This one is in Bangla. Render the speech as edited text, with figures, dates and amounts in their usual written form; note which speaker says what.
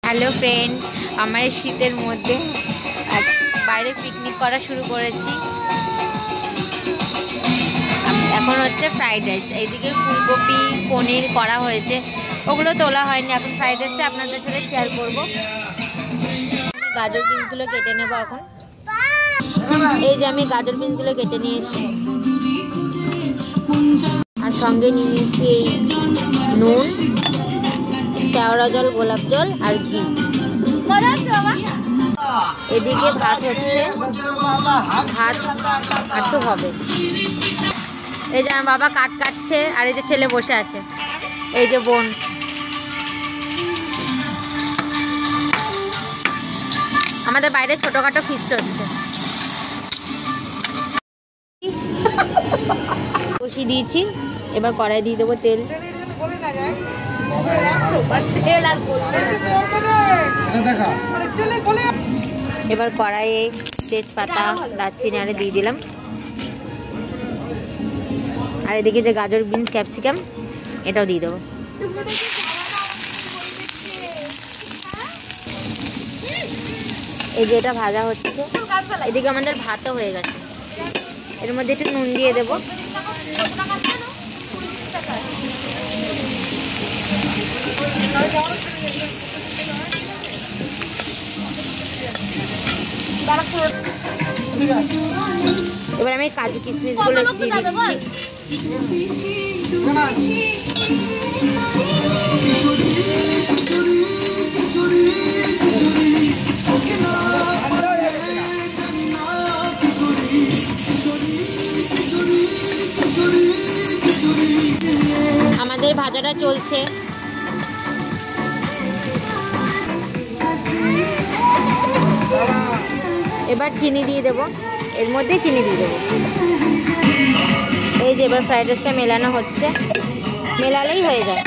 Speaker 1: হ্যালো ফ্রেন্ড, আমরা এই শীতের মধ্যে বাইরে পিকনিক করা শুরু করেছি। এখন হচ্ছে ফ্রাইড রাইস, এইদিকে ফুলকপি পনির করা হয়েছে, ওগুলো তোলা হয়নি। এখন ফ্রাইড রাইসটা আপনাদের সাথে শেয়ার করব। গাজর বিনসগুলো কেটে নেব এখন। এই যে আমি গাজর বিনসগুলো কেটে নিয়েছি, আর সঙ্গে নিয়ে নিয়েছি এই নুন, কেওড়া জল, গোলাপ জল আর ঘি। এদিকে ভাত হচ্ছে, ভাত একটু হবে। এই যে আমার বাবা কাটছে, আর এই যে ছেলে বসে আছে, এই যে বোন। আমাদের বাইরে ছোটখাটো ফিস্ট হচ্ছে। বসিয়ে দিয়েছি, এবার কড়াই দিয়ে দেবো তেল। এবার কড়াইয়ে তেজপাতা, দারচিনি আরে দিয়ে দিলাম। আর এদিকে যে গাজর, বিনস, ক্যাপসিকাম এটাও দিয়ে দেবো। এই যে এটা ভাজা হচ্ছে, এদিকে আমাদের ভাতও হয়ে গেছে। এর মধ্যে একটু নুন দিয়ে দেবো। এবার আমি কাজু কিশমিশগুলো দিয়ে দিচ্ছি। আমাদের ভাজাটা চলছে। এবার চিনি দিয়ে দেবো, এর মধ্যে চিনি দিয়ে দেবো। এই যে এবার ফ্রাইড রাইসটা মেলানো হচ্ছে, মেলালেই হয়ে যায়।